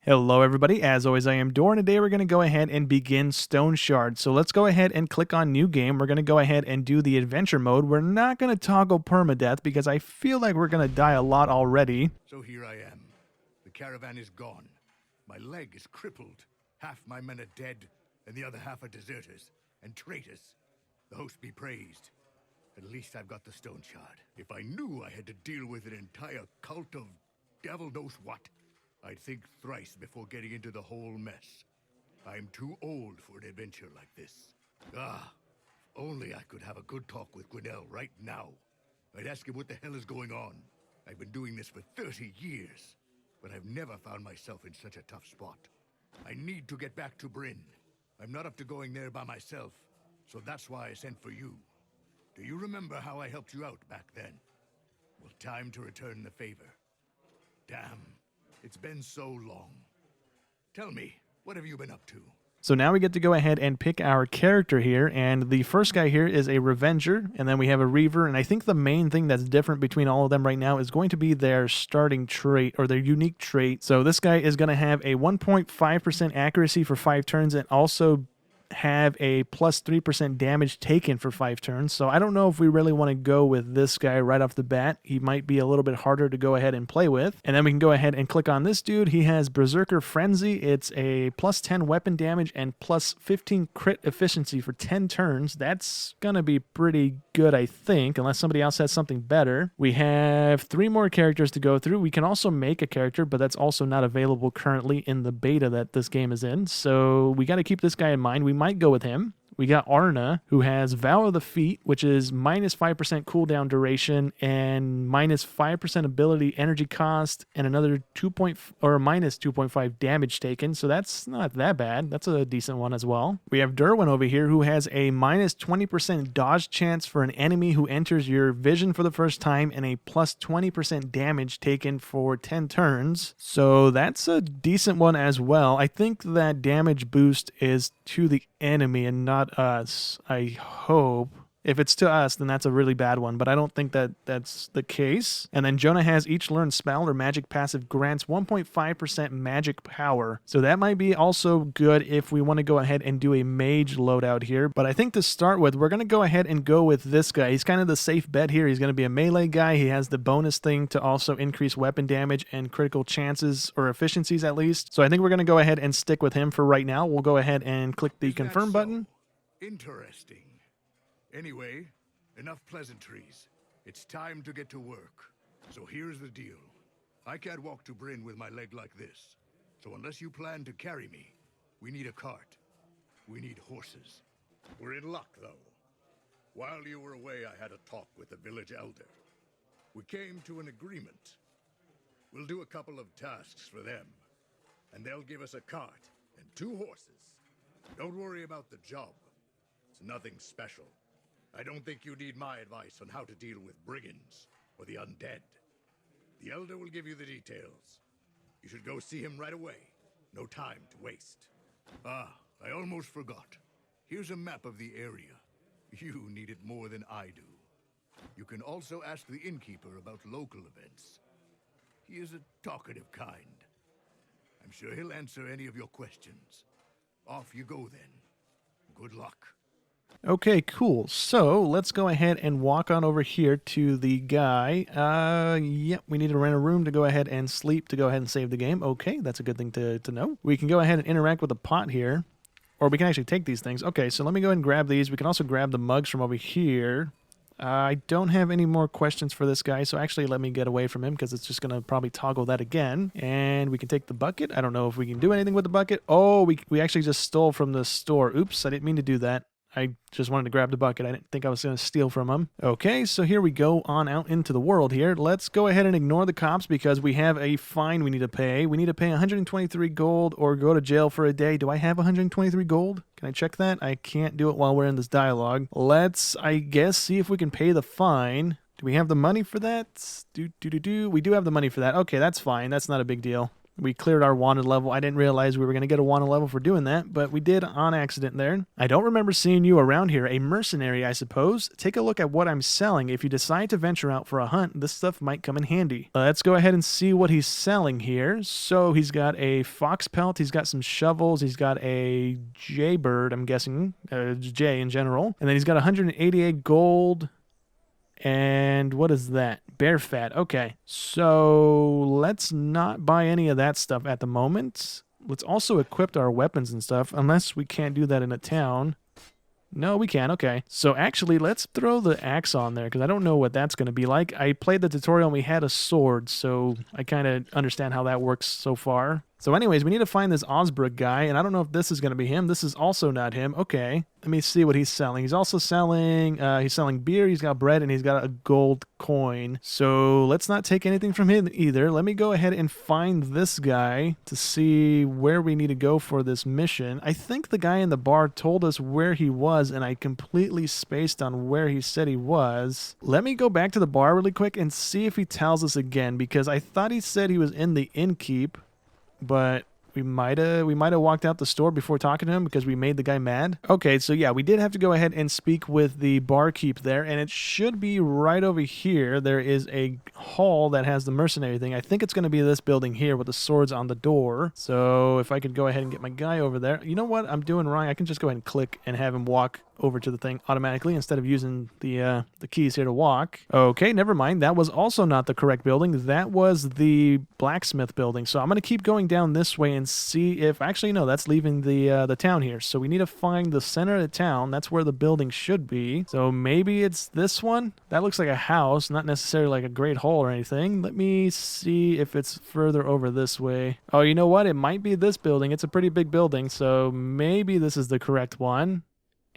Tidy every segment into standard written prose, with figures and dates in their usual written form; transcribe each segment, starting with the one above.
Hello everybody, as always I am Dor, and today we're going to go ahead and begin Stoneshard. So let's go ahead and click on new game. We're going to go ahead and do the adventure mode. We're not going to toggle permadeath because I feel like we're going to die a lot already. So here I am. The caravan is gone. My leg is crippled. Half my men are dead, and the other half are deserters and traitors. The host be praised. At least I've got the Stoneshard. If I knew I had to deal with an entire cult of devil knows what, I'd think thrice before getting into the whole mess. I'm too old for an adventure like this. Ah, if only I could have a good talk with Grinnell right now. I'd ask him what the hell is going on. I've been doing this for 30 years, but I've never found myself in such a tough spot. I need to get back to Bryn. I'm not up to going there by myself, so that's why I sent for you. Do you remember how I helped you out back then? Well, time to return the favor. Damn. It's been so long. Tell me, what have you been up to? So now we get to go ahead and pick our character here, and the first guy here is a Revenger, and then we have a Reaver, and I think the main thing that's different between all of them right now is going to be their starting trait, or their unique trait. So this guy is going to have a 1.5% accuracy for 5 turns, and also have a plus 3% damage taken for 5 turns. So I don't know if we really want to go with this guy right off the bat. He might be a little bit harder to go ahead and play with. And then we can go ahead and click on this dude. He has Berserker Frenzy. It's a plus 10 weapon damage and plus 15 crit efficiency for 10 turns. That's gonna be pretty good, I think, unless somebody else has something better. We have 3 more characters to go through. We can also make a character, but that's also not available currently in the beta that this game is in. So we got to keep this guy in mind. We might go with him. We got Arna, who has Vow of the Feet, which is minus 5% cooldown duration and minus 5% ability energy cost and another minus 2.5 damage taken. So that's not that bad. That's a decent one as well. We have Derwin over here, who has a minus 20% dodge chance for an enemy who enters your vision for the first time and a plus 20% damage taken for 10 turns. So that's a decent one as well. I think that damage boost is to the enemy and not us, I hope. If it's to us, then that's a really bad one, but I don't think that that's the case. And then Jonah has each learned spell or magic passive grants 1.5% magic power. So that might be also good if we want to go ahead and do a mage loadout here. But I think to start with, we're going to go ahead and go with this guy. He's kind of the safe bet here. He's going to be a melee guy. He has the bonus thing to also increase weapon damage and critical chances, or efficiencies at least. So I think we're going to go ahead and stick with him for right now. We'll go ahead and click the confirm button. Interesting. Anyway, enough pleasantries. It's time to get to work. So here's the deal. I can't walk to Bryn with my leg like this. So unless you plan to carry me, we need a cart. We need horses. We're in luck, though. While you were away, I had a talk with the village elder. We came to an agreement. We'll do a couple of tasks for them, and they'll give us a cart and 2 horses. Don't worry about the job. It's nothing special. I don't think you need my advice on how to deal with brigands or the undead. The Elder will give you the details. You should go see him right away. No time to waste. Ah, I almost forgot. Here's a map of the area. You need it more than I do. You can also ask the innkeeper about local events. He is a talkative kind. I'm sure he'll answer any of your questions. Off you go then. Good luck. Okay, cool. So let's go ahead and walk on over here to the guy. Yep, we need to rent a room to go ahead and sleep to go ahead and save the game. Okay, that's a good thing to know. We can go ahead and interact with the pot here, or we can actually take these things. Okay, so let me go ahead and grab these. We can also grab the mugs from over here. I don't have any more questions for this guy, so actually let me get away from him because it's just going to probably toggle that again. And we can take the bucket. I don't know if we can do anything with the bucket. Oh, we actually just stole from the store. Oops, I didn't mean to do that. I just wanted to grab the bucket. I didn't think I was going to steal from him. Okay, so here we go on out into the world here. Let's go ahead and ignore the cops because we have a fine we need to pay. We need to pay 123 gold or go to jail for a day. Do I have 123 gold? Can I check that? I can't do it while we're in this dialogue. Let's, I guess, see if we can pay the fine. Do we have the money for that? We do have the money for that. Okay, that's fine. That's not a big deal. We cleared our wanted level. I didn't realize we were going to get a wanted level for doing that, but we did on accident there. I don't remember seeing you around here. A mercenary, I suppose. Take a look at what I'm selling. If you decide to venture out for a hunt, this stuff might come in handy. Let's go ahead and see what he's selling here. So he's got a fox pelt. He's got some shovels. He's got a jaybird, I'm guessing. Jay in general. And then he's got 188 gold. And what is that? Bear fat. Okay. So let's not buy any of that stuff at the moment. Let's also equip our weapons and stuff, unless we can't do that in a town. No, we can. Okay. So actually, let's throw the axe on there because I don't know what that's going to be like. I played the tutorial and we had a sword, so I kind of understand how that works so far. So anyways, we need to find this Osbrook guy, and I don't know if this is going to be him. This is also not him. Okay, let me see what he's selling. He's also selling, beer, he's got bread, and he's got a gold coin. So let's not take anything from him either. Let me go ahead and find this guy to see where we need to go for this mission. I think the guy in the bar told us where he was, and I completely spaced on where he said he was. Let me go back to the bar really quick and see if he tells us again, because I thought he said he was in the innkeep. But we might have walked out the store before talking to him because we made the guy mad. Okay, so yeah, we did have to go ahead and speak with the barkeep there, and it should be right over here. There is a hall that has the mercenary thing. I think it's going to be this building here with the swords on the door. So if I could go ahead and get my guy over there. You know what I'm doing wrong? I can just go ahead and click and have him walk over to the thing automatically instead of using the keys here to walk. Okay, never mind. That was also not the correct building. That was the blacksmith building. So I'm going to keep going down this way and see if... Actually, no, that's leaving the town here. So we need to find the center of the town. That's where the building should be. So maybe it's this one? That looks like a house, not necessarily like a great hall or anything. Let me see if it's further over this way. Oh, you know what? It might be this building. It's a pretty big building, so maybe this is the correct one.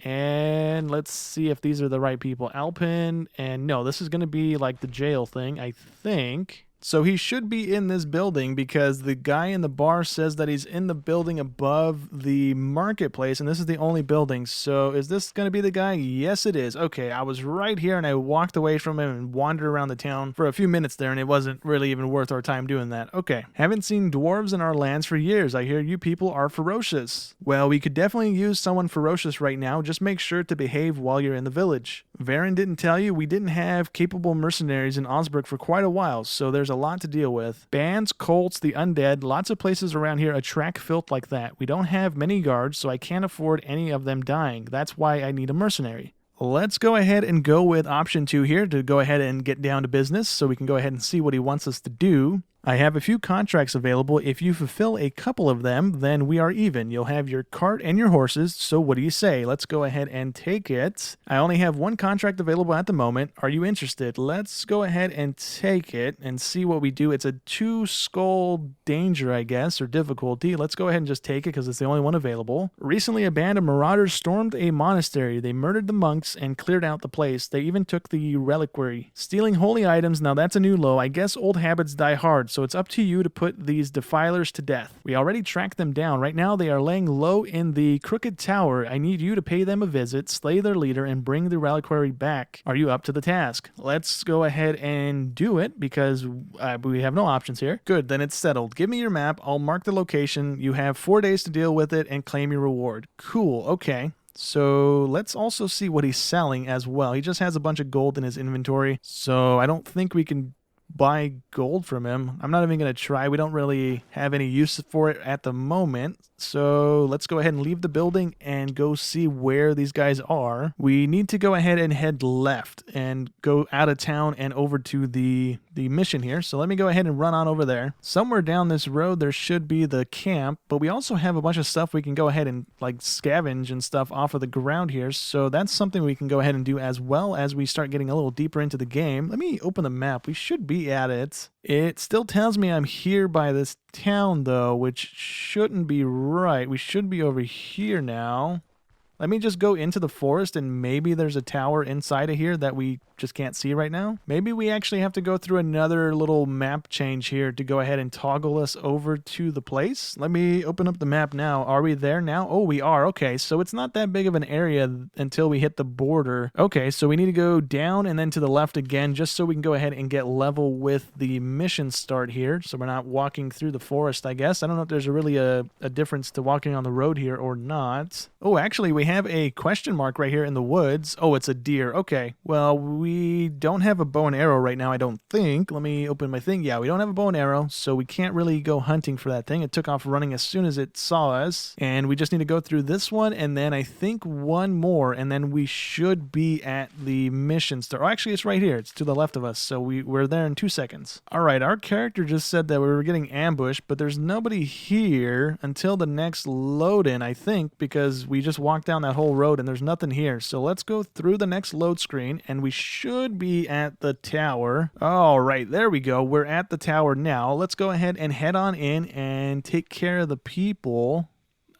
And let's see if these are the right people. Alpin, and no, this is going to be like the jail thing, I think. So he should be in this building because the guy in the bar says that he's in the building above the marketplace, and this is the only building. So is this going to be the guy? Yes, it is. Okay, I was right here, and I walked away from him and wandered around the town for a few minutes there, and it wasn't really even worth our time doing that. Okay, haven't seen dwarves in our lands for years. I hear you people are ferocious. Well, we could definitely use someone ferocious right now. Just make sure to behave while you're in the village. Varen didn't tell you we didn't have capable mercenaries in Osbrook for quite a while, so there's a lot to deal with. Bands, cults, the undead, lots of places around here attract filth like that. We don't have many guards, so I can't afford any of them dying. That's why I need a mercenary. Let's go ahead and go with option 2 here to go ahead and get down to business so we can go ahead and see what he wants us to do. I have a few contracts available. If you fulfill a couple of them, then we are even. You'll have your cart and your horses, so what do you say? Let's go ahead and take it. I only have one contract available at the moment. Are you interested? Let's go ahead and take it and see what we do. It's a 2-skull danger, I guess, or difficulty. Let's go ahead and just take it because it's the only one available. Recently, a band of marauders stormed a monastery. They murdered the monks and cleared out the place. They even took the reliquary. Stealing holy items, now that's a new low. I guess old habits die hard. So it's up to you to put these defilers to death. We already tracked them down. Right now they are laying low in the Crooked Tower. I need you to pay them a visit, slay their leader, and bring the reliquary back. Are you up to the task? Let's go ahead and do it because we have no options here. Good, then it's settled. Give me your map. I'll mark the location. You have 4 days to deal with it and claim your reward. Cool, okay. So let's also see what he's selling as well. He just has a bunch of gold in his inventory, so I don't think we can buy gold from him. I'm not even going to try. We don't really have any use for it at the moment. So let's go ahead and leave the building and go see where these guys are. We need to go ahead and head left and go out of town and over to the mission here. So let me go ahead and run on over there. Somewhere down this road there should be the camp, but we also have a bunch of stuff we can go ahead and like scavenge and stuff off of the ground here. So that's something we can go ahead and do as well as we start getting a little deeper into the game. Let me open the map. We should be at it. It still tells me I'm here by this town though, which shouldn't be right. We should be over here now. Let me just go into the forest and maybe there's a tower inside of here that we just can't see right now. Maybe we actually have to go through another little map change here to go ahead and toggle us over to the place. Let me open up the map now. Are we there now? Oh, we are. Okay, so it's not that big of an area until we hit the border. Okay, so we need to go down and then to the left again just so we can go ahead and get level with the mission start here. So we're not walking through the forest, I guess. I don't know if there's really a difference to walking on the road here or not. Oh, actually, we have a question mark right here in the woods. Oh, it's a deer. Okay, well, we don't have a bow and arrow right now, I don't think. Let me open my thing. Yeah, we don't have a bow and arrow, so we can't really go hunting for that thing. It took off running as soon as it saw us, and we just need to go through this one, and then I think one more, and then we should be at the mission start. Oh, actually, it's right here. It's to the left of us, so we're there in 2 seconds. All right, our character just said that we were getting ambushed, but there's nobody here until the next load-in, I think, because we just walked down that whole road, and there's nothing here. So let's go through the next load screen, and we should be at the tower. All right, there we go. We're at the tower now. Let's go ahead and head on in and take care of the people.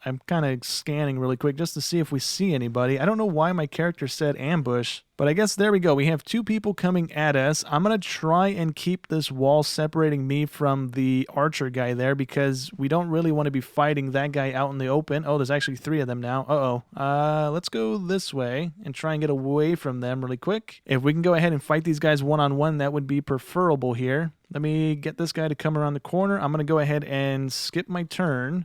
I'm kind of scanning really quick just to see if we see anybody. I don't know why my character said ambush, but I guess there we go. We have 2 people coming at us. I'm going to try and keep this wall separating me from the archer guy there because we don't really want to be fighting that guy out in the open. Oh, there's actually 3 of them now. Uh-oh. Let's go this way and try and get away from them really quick. If we can go ahead and fight these guys one-on-one, that would be preferable here. Let me get this guy to come around the corner. I'm going to go ahead and skip my turn.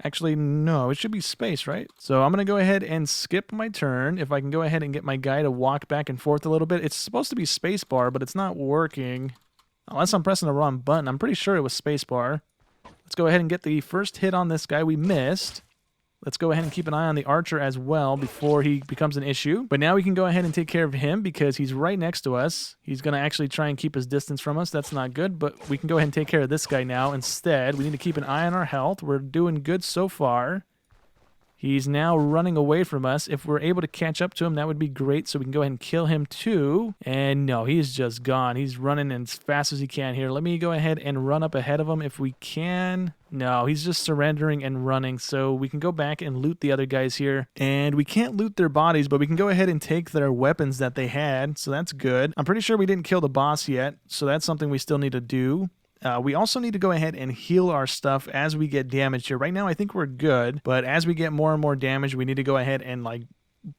Actually, no, it should be space, right? So I'm going to go ahead and skip my turn. If I can go ahead and get my guy to walk back and forth a little bit. It's supposed to be space bar, but it's not working. Unless I'm pressing the wrong button. I'm pretty sure it was space bar. Let's go ahead and get the first hit on this guy we missed. Let's go ahead and keep an eye on the archer as well before he becomes an issue. But now we can go ahead and take care of him because he's right next to us. He's going to actually try and keep his distance from us. That's not good, but we can go ahead and take care of this guy now instead. We need to keep an eye on our health. We're doing good so far. He's now running away from us. If we're able to catch up to him, that would be great, so we can go ahead and kill him too. And no, he's just gone. He's running as fast as he can here. Let me go ahead and run up ahead of him if we can. No, he's just surrendering and running, so we can go back and loot the other guys here. And we can't loot their bodies, but we can go ahead and take their weapons that they had, so that's good. I'm pretty sure we didn't kill the boss yet, so that's something we still need to do. We also need to go ahead and heal our stuff as we get damaged here. Right now, I think we're good, but as we get more and more damage, we need to go ahead and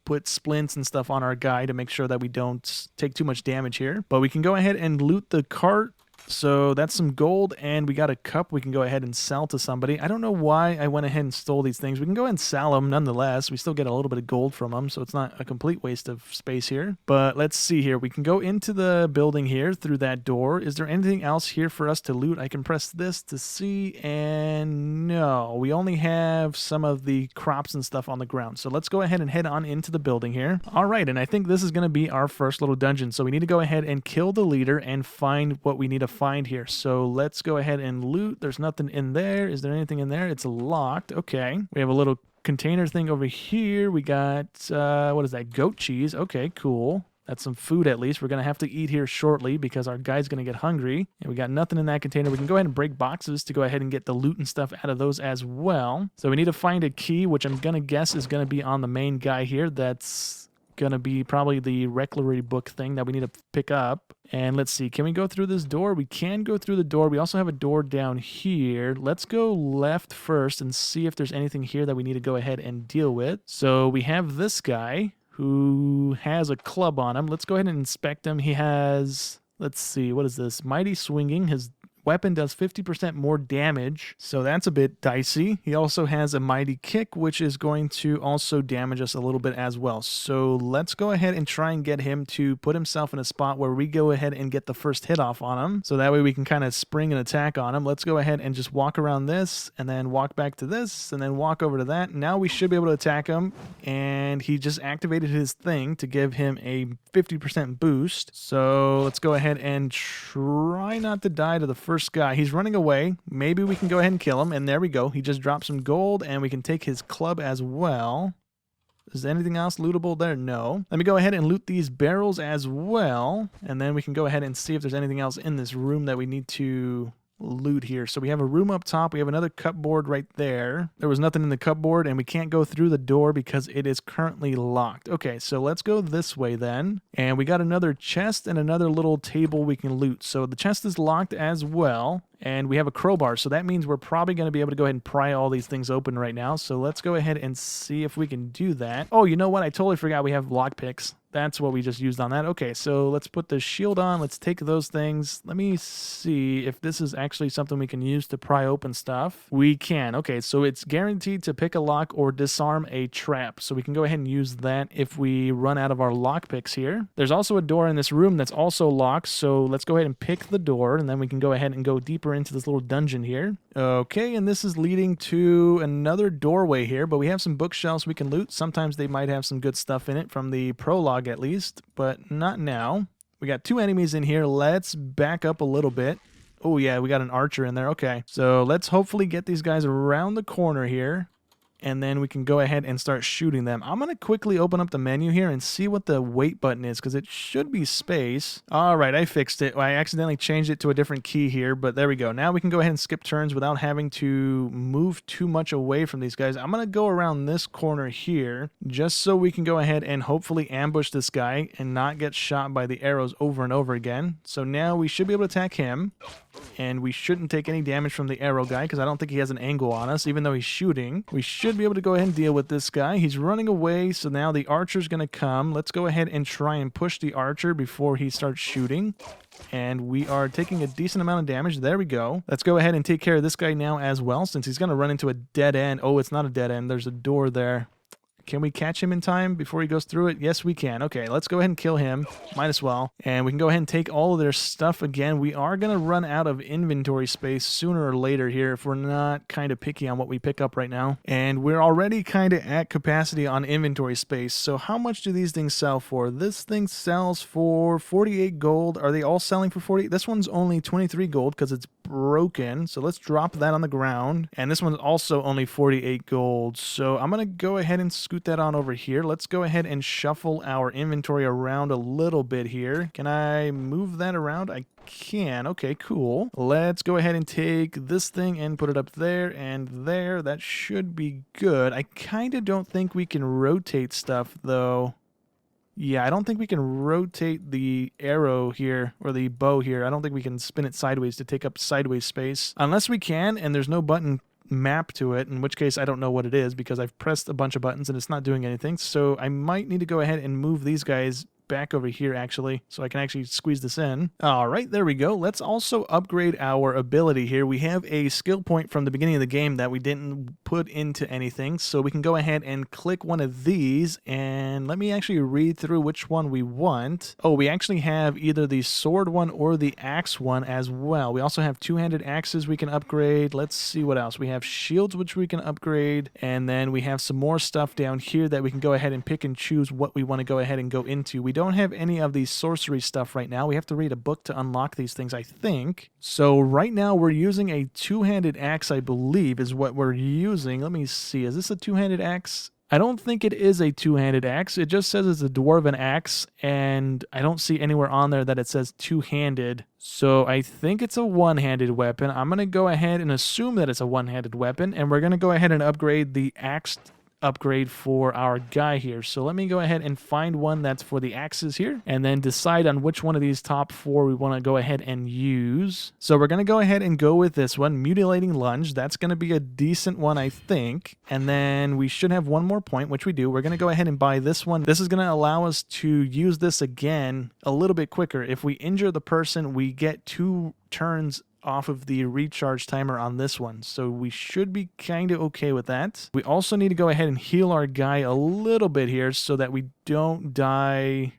put splints and stuff on our guy to make sure that we don't take too much damage here. But we can go ahead and loot the cart. So that's some gold, and we got a cup we can go ahead and sell to somebody. I don't know why I went ahead and stole these things. We can go ahead and sell them nonetheless. We still get a little bit of gold from them, so it's not a complete waste of space here. But let's see here. We can go into the building here through that door. Is there anything else here for us to loot? I can press this to see, and no. We only have some of the crops and stuff on the ground. So let's go ahead and head on into the building here. All right, and I think this is going to be our first little dungeon. So we need to go ahead and kill the leader and find what we need to find here. So let's go ahead and loot. There's nothing in there. Is there anything in there? It's locked. Okay. We have a little container thing over here. We got, what is that? Goat cheese. Okay, cool. That's some food at least. We're going to have to eat here shortly because our guy's going to get hungry. And we got nothing in that container. We can go ahead and break boxes to go ahead and get the loot and stuff out of those as well. So we need to find a key, which I'm going to guess is going to be on the main guy here. That's going to be probably the reliquary book thing that we need to pick up. And let's see, can we go through this door? We can go through the door. We also have a door down here. Let's go left first and see if there's anything here that we need to go ahead and deal with. So we have this guy who has a club on him. Let's go ahead and inspect him. He has, let's see, what is this? Mighty Swinging. His weapon does 50% more damage, so that's a bit dicey. He also has a Mighty Kick, which is going to also damage us a little bit as well. So let's go ahead and try and get him to put himself in a spot where we go ahead and get the first hit off on him, so that way we can kind of spring an attack on him. Let's go ahead and just walk around this, and then walk back to this, and then walk over to that. Now we should be able to attack him, and he just activated his thing to give him a 50% boost. So let's go ahead and try not to die to the first guy. He's running away. Maybe we can go ahead and kill him. And there we go. He just dropped some gold, and we can take his club as well. Is there anything else lootable there? No. Let me go ahead and loot these barrels as well, and then we can go ahead and see if there's anything else in this room that we need to loot here. So we have a room up top. We have another cupboard right there. There was nothing in the cupboard, and we can't go through the door because it is currently locked. Okay, so let's go this way then. And we got another chest and another little table we can loot. So the chest is locked as well. And we have a crowbar, so that means we're probably going to be able to go ahead and pry all these things open right now. So let's go ahead and see if we can do that. Oh, you know what? I totally forgot we have lockpicks. That's what we just used on that. Okay, so let's put the shield on. Let's take those things. Let me see if this is actually something we can use to pry open stuff. We can. Okay, so it's guaranteed to pick a lock or disarm a trap. So we can go ahead and use that if we run out of our lockpicks here. There's also a door in this room that's also locked. So let's go ahead and pick the door, and then we can go ahead and go deeper into this little dungeon here. Okay, and this is leading to another doorway here, but we have some bookshelves we can loot. Sometimes they might have some good stuff in it from the prologue at least, but not now. We got 2 enemies in here. Let's back up a little bit. Oh yeah, we got an archer in there. Okay, so let's hopefully get these guys around the corner here, and then we can go ahead and start shooting them. I'm going to quickly open up the menu here and see what the wait button is, because it should be space. All right, I fixed it. I accidentally changed it to a different key here, but there we go. Now we can go ahead and skip turns without having to move too much away from these guys. I'm going to go around this corner here just so we can go ahead and hopefully ambush this guy and not get shot by the arrows over and over again. So now we should be able to attack him, and we shouldn't take any damage from the arrow guy because I don't think he has an angle on us, even though he's shooting. We should be able to go ahead and deal with this guy. He's running away, so now the archer's going to come. Let's go ahead and try and push the archer before he starts shooting. And we are taking a decent amount of damage. There we go. Let's go ahead and take care of this guy now as well, since he's going to run into a dead end. Oh, it's not a dead end. There's a door there. Can we catch him in time before he goes through it? Yes, we can. Okay, let's go ahead and kill him. Might as well. And we can go ahead and take all of their stuff again. We are going to run out of inventory space sooner or later here if we're not kind of picky on what we pick up right now. And we're already kind of at capacity on inventory space. So how much do these things sell for? This thing sells for 48 gold. Are they all selling for 40? This one's only 23 gold because it's broken. So let's drop that on the ground. And this one's also only 48 gold. So I'm going to go ahead and scoot that on over here. Let's go ahead and shuffle our inventory around a little bit here. Can I move that around? I can. Okay, cool. Let's go ahead and take this thing and put it up there and there. That should be good. I kind of don't think we can rotate stuff though. Yeah, I don't think we can rotate the arrow here, or the bow here. I don't think we can spin it sideways to take up sideways space. Unless we can, and there's no button map to it, in which case I don't know what it is, because I've pressed a bunch of buttons and it's not doing anything. So I might need to go ahead and move these guys back over here actually, so I can actually squeeze this in. All right, there we go. Let's also upgrade our ability here. We have a skill point from the beginning of the game that we didn't put into anything, so we can go ahead and click one of these, and let me actually read through which one we want. Oh, we actually have either the sword one or the axe one as well. We also have two-handed axes we can upgrade. Let's see what else. We have shields which we can upgrade, and then we have some more stuff down here that we can go ahead and pick and choose what we want to go ahead and go into. We don't have any of the sorcery stuff right now. We have to read a book to unlock these things, I think. So right now we're using a two-handed axe, I believe, is what we're using. Let me see. Is this a two-handed axe? I don't think it is a two-handed axe. It just says it's a dwarven axe, and I don't see anywhere on there that it says two-handed. So I think it's a one-handed weapon. I'm going to go ahead and assume that it's a one-handed weapon, and we're going to go ahead and upgrade the axe upgrade for our guy here. So let me go ahead and find one that's for the axes here, and then decide on which one of these top four we want to go ahead and use. So we're going to go ahead and go with this one, Mutilating Lunge. That's going to be a decent one, I think. And then we should have one more point, which we do. We're going to go ahead and buy this one. This is going to allow us to use this again a little bit quicker. If we injure the person, we get 2 turns off of the recharge timer on this one, so we should be kind of okay with that. We also need to go ahead and heal our guy a little bit here so that we don't die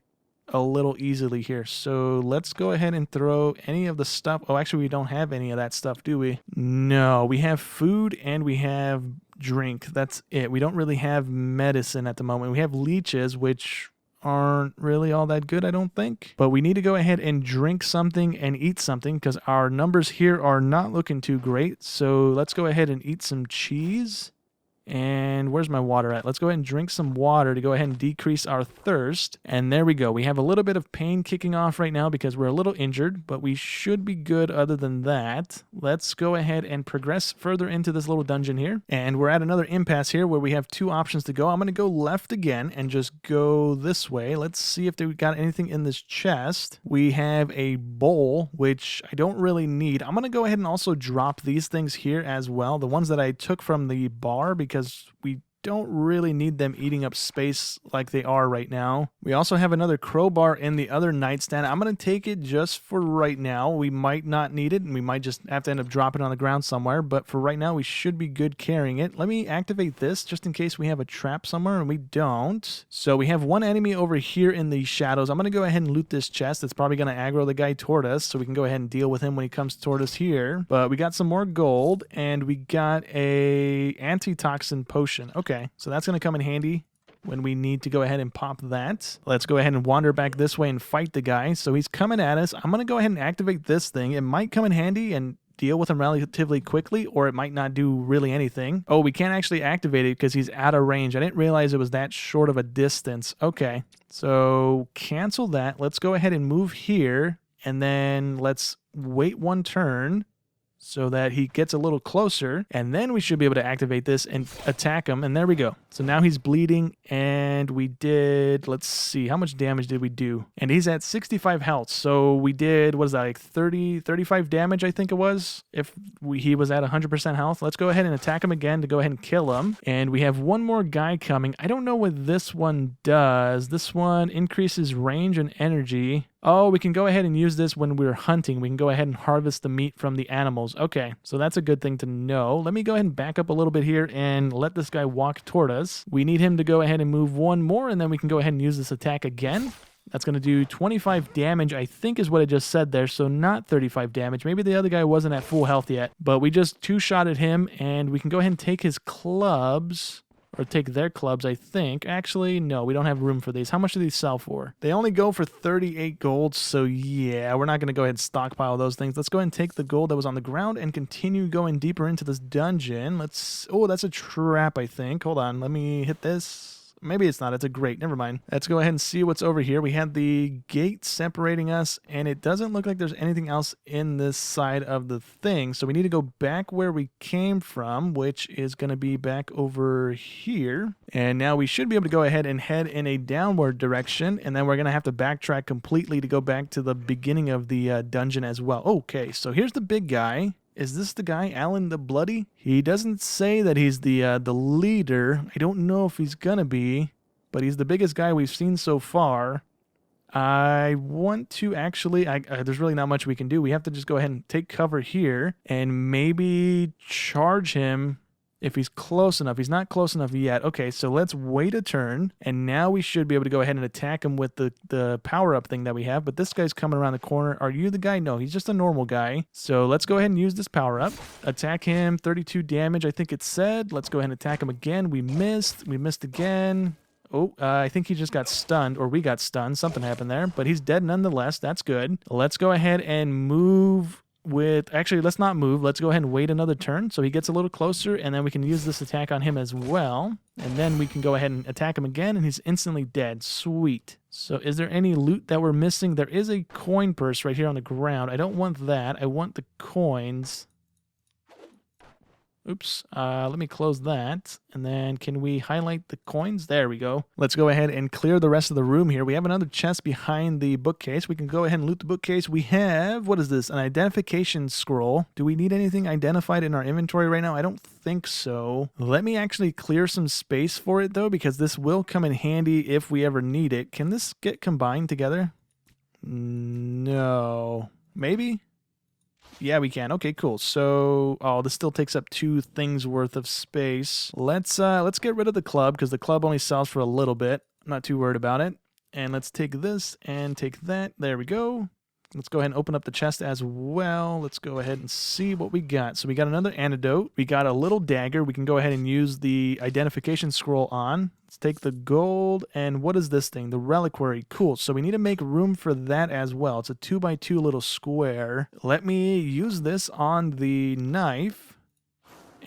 a little easily here. So let's go ahead and throw any of the stuff. Oh, actually we don't have any of that stuff, do we? No, we have food and we have drink. That's it. We don't really have medicine at the moment. We have leeches, which aren't really all that good, I don't think. But we need to go ahead and drink something and eat something because our numbers here are not looking too great. So let's go ahead and eat some cheese. And where's my water at? Let's go ahead and drink some water to go ahead and decrease our thirst. And there we go. We have a little bit of pain kicking off right now because we're a little injured, but we should be good other than that. Let's go ahead and progress further into this little dungeon here. And we're at another impasse here where we have two options to go. I'm going to go left again and just go this way. Let's see if we got anything in this chest. We have a bowl, which I don't really need. I'm going to go ahead and also drop these things here as well. The ones that I took from the bar because we don't really need them eating up space like they are right now. We also have another crowbar in the other nightstand. I'm going to take it just for right now. We might not need it, and we might just have to end up dropping it on the ground somewhere, but for right now, we should be good carrying it. Let me activate this just in case we have a trap somewhere, and we don't. So we have one enemy over here in the shadows. I'm going to go ahead and loot this chest. It's probably going to aggro the guy toward us, so we can go ahead and deal with him when he comes toward us here. But we got some more gold, and we got a antitoxin potion. Okay. So that's going to come in handy when we need to go ahead and pop that. Let's go ahead and wander back this way and fight the guy. So he's coming at us. I'm going to go ahead and activate this thing. It might come in handy and deal with him relatively quickly, or it might not do really anything. Oh, we can't actually activate it because he's out of range. I didn't realize it was that short of a distance. Okay, so cancel that. Let's go ahead and move here, and then let's wait one turn so that he gets a little closer, and then we should be able to activate this and attack him, and there we go. So now he's bleeding, and we did, let's see, how much damage did we do? And he's at 65 health, so we did, what is that, like 35 damage, I think it was, if he was at 100% health. Let's go ahead and attack him again to go ahead and kill him, and we have one more guy coming. I don't know what this one does. This one increases range and energy. Oh, we can go ahead and use this when we're hunting. We can go ahead and harvest the meat from the animals. Okay, so that's a good thing to know. Let me go ahead and back up a little bit here and let this guy walk toward us. We need him to go ahead and move one more, and then we can go ahead and use this attack again. That's going to do 25 damage, I think is what it just said there, so not 35 damage. Maybe the other guy wasn't at full health yet, but we just two-shotted him, and we can go ahead and take his clubs. Or take their clubs, I think. Actually, no, we don't have room for these. How much do these sell for? They only go for 38 gold, so yeah, we're not going to go ahead and stockpile those things. Let's go ahead and take the gold that was on the ground and continue going deeper into this dungeon. Oh, that's a trap, I think. Hold on, let me hit this. Maybe it's not. It's a grate. Never mind. Let's go ahead and see what's over here. We had the gate separating us, and it doesn't look like there's anything else in this side of the thing. So we need to go back where we came from, which is going to be back over here. And now we should be able to go ahead and head in a downward direction, and then we're going to have to backtrack completely to go back to the beginning of the dungeon as well. Okay, so here's the big guy. Is this the guy, Alan the Bloody? He doesn't say that he's the leader. I don't know if he's gonna be, but he's the biggest guy we've seen so far. I want to actually, there's really not much we can do. We have to just go ahead and take cover here and maybe charge him if he's close enough. He's not close enough yet. Okay, so let's wait a turn, and now we should be able to go ahead and attack him with the power-up thing that we have, but this guy's coming around the corner. Are you the guy? No, he's just a normal guy. So let's go ahead and use this power-up. Attack him, 32 damage, I think it said. Let's go ahead and attack him again. We missed again. Oh, I think he just got stunned, or we got stunned. Something happened there, but he's dead nonetheless. That's good. Let's go ahead and move actually, let's not move. Let's go ahead and wait another turn so he gets a little closer, and then we can use this attack on him as well. And then we can go ahead and attack him again, and he's instantly dead. Sweet. So is there any loot that we're missing? There is a coin purse right here on the ground. I don't want that. I want the coins. Oops, let me close that, and then can we highlight the coins? There we go. Let's go ahead and clear the rest of the room here. We have another chest behind the bookcase. We can go ahead and loot the bookcase. We have, what is this? An identification scroll. Do we need anything identified in our inventory right now? I don't think so. Let me actually clear some space for it, though, because this will come in handy if we ever need it. Can this get combined together? No. Maybe? Yeah, we can. Okay, cool. So, oh, this still takes up 2 things worth of space. Let's get rid of the club, because the club only sells for a little bit. I'm not too worried about it. And let's take this and take that. There we go. Let's go ahead and open up the chest as well. Let's go ahead and see what we got. So we got another antidote. We got a little dagger. We can go ahead and use the identification scroll on. Let's take the gold. And what is this thing? The reliquary. Cool. So we need to make room for that as well. It's a 2x2 little square. Let me use this on the knife.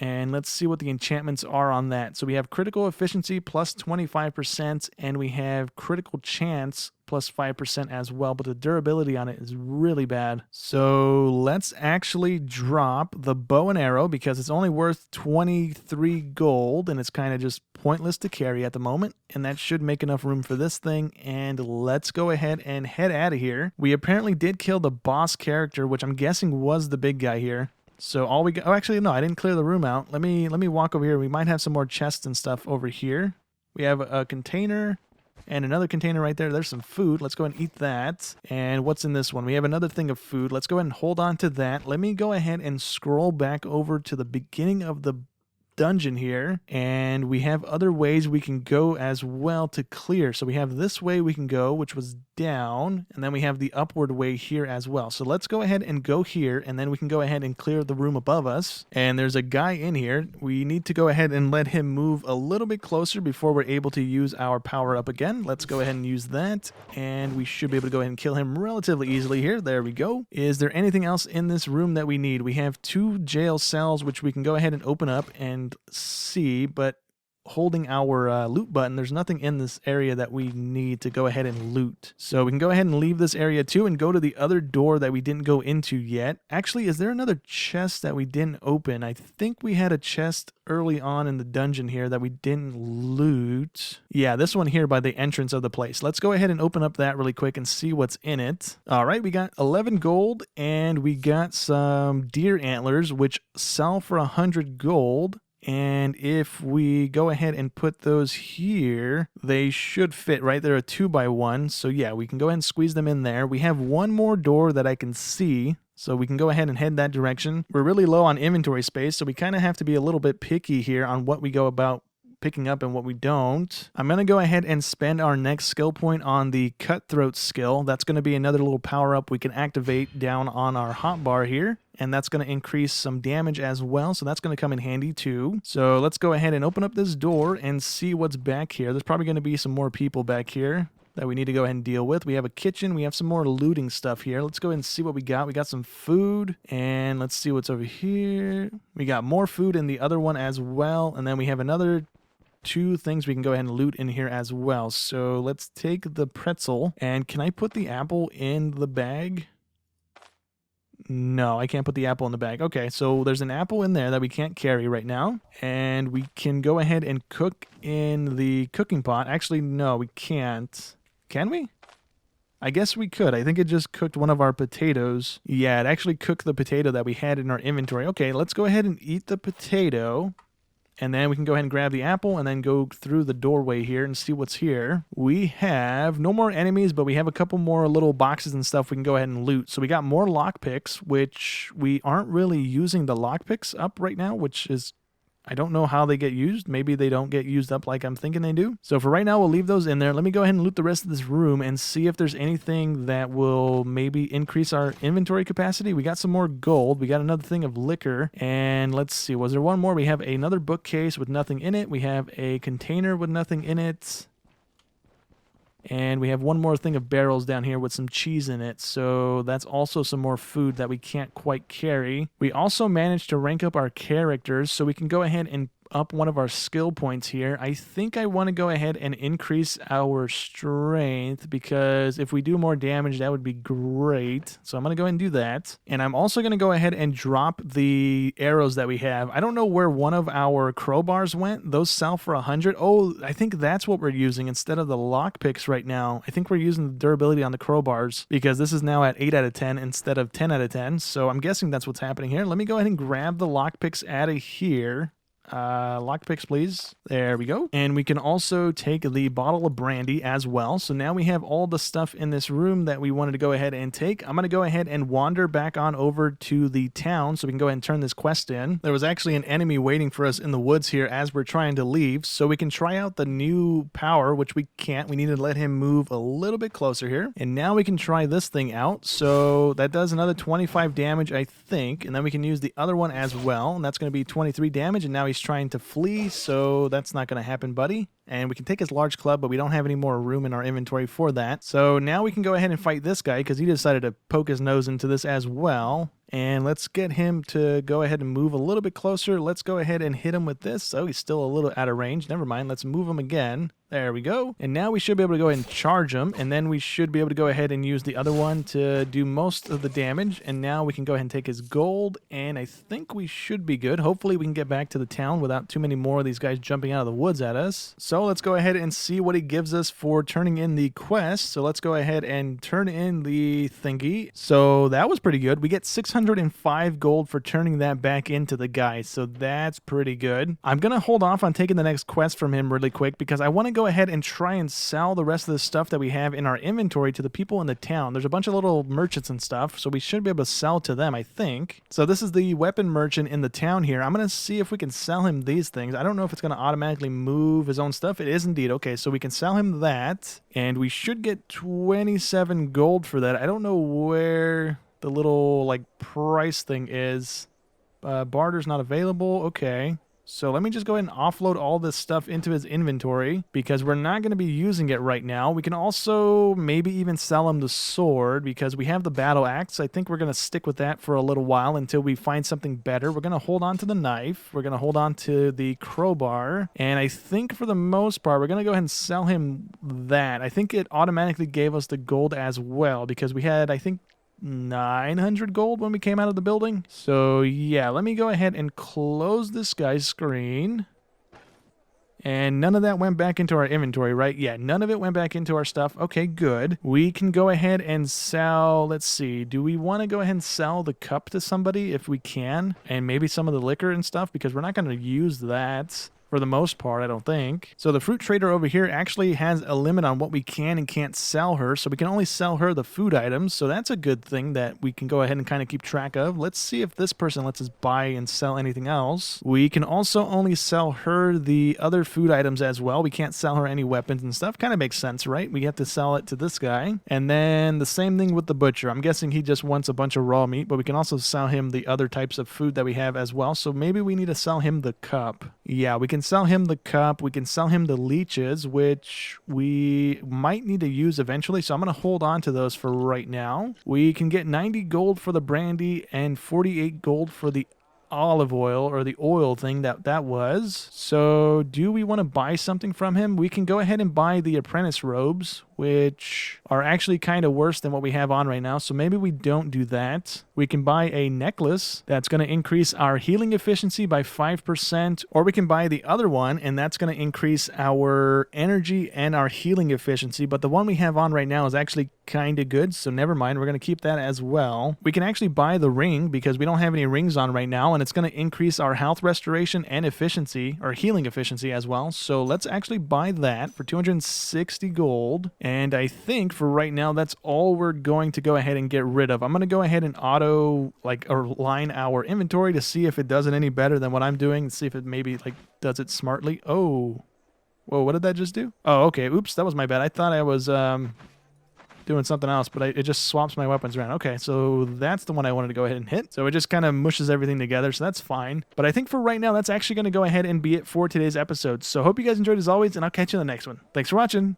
And let's see what the enchantments are on that. So we have critical efficiency plus 25%, and we have critical chance plus 5% as well, but the durability on it is really bad. So let's actually drop the bow and arrow because it's only worth 23 gold, and it's kind of just pointless to carry at the moment, and that should make enough room for this thing. And let's go ahead and head out of here. We apparently did kill the boss character, which I'm guessing was the big guy here. So all we got, oh, actually, no, I didn't clear the room out. Let me walk over here. We might have some more chests and stuff over here. We have a container and another container right there. There's some food. Let's go ahead and eat that. And what's in this one? We have another thing of food. Let's go ahead and hold on to that. Let me go ahead and scroll back over to the beginning of the dungeon here, and we have other ways we can go as well to clear. So we have this way we can go, which was down, and then we have the upward way here as well. So let's go ahead and go here, and then we can go ahead and clear the room above us. And there's a guy in here. We need to go ahead and let him move a little bit closer before we're able to use our power up again. Let's go ahead and use that, and we should be able to go ahead and kill him relatively easily here. There we go. Is there anything else in this room that we need? We have 2 jail cells, which we can go ahead and open up and see, but holding our loot button, there's nothing in this area that we need to go ahead and loot. So we can go ahead and leave this area too and go to the other door that we didn't go into yet. Actually, is there another chest that we didn't open? I think we had a chest early on in the dungeon here that we didn't loot. Yeah, this one here by the entrance of the place. Let's go ahead and open up that really quick and see what's in it. All right, we got 11 gold and we got some deer antlers, which sell for 100 gold. And if we go ahead and put those here, they should fit, right? They're a 2x1. So yeah, we can go ahead and squeeze them in there. We have one more door that I can see, so we can go ahead and head that direction. We're really low on inventory space, so we kind of have to be a little bit picky here on what we go about picking up and what we don't. I'm going to go ahead and spend our next skill point on the cutthroat skill. That's going to be another little power up we can activate down on our hotbar here. And that's going to increase some damage as well. So that's going to come in handy too. So let's go ahead and open up this door and see what's back here. There's probably going to be some more people back here that we need to go ahead and deal with. We have a kitchen. We have some more looting stuff here. Let's go ahead and see what we got. We got some food, and let's see what's over here. We got more food in the other one as well. And then we have another 2 things we can go ahead and loot in here as well. So let's take the pretzel, and can I put the apple in the bag? No, I can't put the apple in the bag. Okay, so there's an apple in there that we can't carry right now, and we can go ahead and cook in the cooking pot. Actually, no, we can't. Can we? I guess we could. I think it just cooked one of our potatoes. Yeah, it actually cooked the potato that we had in our inventory. Okay, let's go ahead and eat the potato. And then we can go ahead and grab the apple and then go through the doorway here and see what's here. We have no more enemies, but we have a couple more little boxes and stuff we can go ahead and loot. So we got more lockpicks, which we aren't really using the lockpicks up right now, which is, I don't know how they get used. Maybe they don't get used up like I'm thinking they do. So for right now, we'll leave those in there. Let me go ahead and loot the rest of this room and see if there's anything that will maybe increase our inventory capacity. We got some more gold. We got another thing of liquor. And let's see, was there one more? We have another bookcase with nothing in it. We have a container with nothing in it. And we have one more thing of barrels down here with some cheese in it. So that's also some more food that we can't quite carry. We also managed to rank up our characters, so we can go ahead and up one of our skill points here. I think I want to go ahead and increase our strength, because if we do more damage, that would be great. So I'm going to go ahead and do that. And I'm also going to go ahead and drop the arrows that we have. I don't know where one of our crowbars went. Those sell for 100. Oh, I think that's what we're using instead of the lockpicks right now. I think we're using the durability on the crowbars, because this is now at 8 out of 10 instead of 10 out of 10. So I'm guessing that's what's happening here. Let me go ahead and grab the lockpicks out of here. Lockpicks, please. There we go. And we can also take the bottle of brandy as well. So now we have all the stuff in this room that we wanted to go ahead and take. I'm going to go ahead and wander back on over to the town so we can go ahead and turn this quest in. There was actually an enemy waiting for us in the woods here as we're trying to leave. So we can try out the new power, which we can't. We need to let him move a little bit closer here. And now we can try this thing out. So that does another 25 damage, I think. And then we can use the other one as well. And that's going to be 23 damage. And now he's trying to flee, so that's not going to happen, buddy. And we can take his large club, but we don't have any more room in our inventory for that. So now we can go ahead and fight this guy because he decided to poke his nose into this as well. And let's get him to go ahead and move a little bit closer. Let's go ahead and hit him with this. Oh, he's still a little out of range. Never mind. Let's move him again. There we go. And now we should be able to go ahead and charge him. And then we should be able to go ahead and use the other one to do most of the damage. And now we can go ahead and take his gold. And I think we should be good. Hopefully we can get back to the town without too many more of these guys jumping out of the woods at us. So let's go ahead and see what he gives us for turning in the quest. So let's go ahead and turn in the thingy. So that was pretty good. We get 605 gold for turning that back into the guy. So that's pretty good. I'm going to hold off on taking the next quest from him really quick because I want to go ahead and try and sell the rest of the stuff that we have in our inventory to the people in the town. There's a bunch of little merchants and stuff, so we should be able to sell to them, I think. So this is the weapon merchant in the town here. I'm going to see if we can sell him these things. I don't know if it's going to automatically move his own stuff. It is indeed. Okay, so we can sell him that, and we should get 27 gold for that. I don't know where the little, like, price thing is. Barter's not available. Okay. So let me just go ahead and offload all this stuff into his inventory because we're not going to be using it right now. We can also maybe even sell him the sword because we have the battle axe. I think we're going to stick with that for a little while until we find something better. We're going to hold on to the knife. We're going to hold on to the crowbar. And I think for the most part, we're going to go ahead and sell him that. I think it automatically gave us the gold as well because we had, I think, 900 gold when we came out of the building. So yeah, let me go ahead and close this guy's screen. And none of that went back into our inventory, right? Yeah, none of it went back into our stuff. Okay, good. We can go ahead and sell, let's see, do we want to go ahead and sell the cup to somebody if we can? And maybe some of the liquor and stuff because we're not going to use that for the most part, I don't think. So the fruit trader over here actually has a limit on what we can and can't sell her. So we can only sell her the food items. So that's a good thing that we can go ahead and kind of keep track of. Let's see if this person lets us buy and sell anything else. We can also only sell her the other food items as well. We can't sell her any weapons and stuff. Kind of makes sense, right? We have to sell it to this guy. And then the same thing with the butcher. I'm guessing he just wants a bunch of raw meat, but we can also sell him the other types of food that we have as well. So maybe we need to sell him the cup. Yeah, we can sell him the cup. We can sell him the leeches, which we might need to use eventually. So I'm going to hold on to those for right now. We can get 90 gold for the brandy and 48 gold for the olive oil or the oil thing that was. So do we want to buy something from him? We can go ahead and buy the apprentice robes, which are actually kind of worse than what we have on right now. So maybe we don't do that. We can buy a necklace that's going to increase our healing efficiency by 5%, or we can buy the other one and that's going to increase our energy and our healing efficiency. But the one we have on right now is actually kind of good, so never mind. We're going to keep that as well. We can actually buy the ring because we don't have any rings on right now, and it's going to increase our health restoration and efficiency, or healing efficiency as well. So let's actually buy that for 260 gold. And I think for right now, that's all we're going to go ahead and get rid of. I'm going to go ahead and line our inventory to see if it does it any better than what I'm doing. See if it maybe does it smartly. Oh, whoa, what did that just do? Oh, okay. Oops, that was my bad. I thought I was doing something else, but it just swaps my weapons around. Okay, so that's the one I wanted to go ahead and hit. So it just kind of mushes everything together, so that's fine. But I think for right now, that's actually going to go ahead and be it for today's episode. So hope you guys enjoyed as always, and I'll catch you in the next one. Thanks for watching.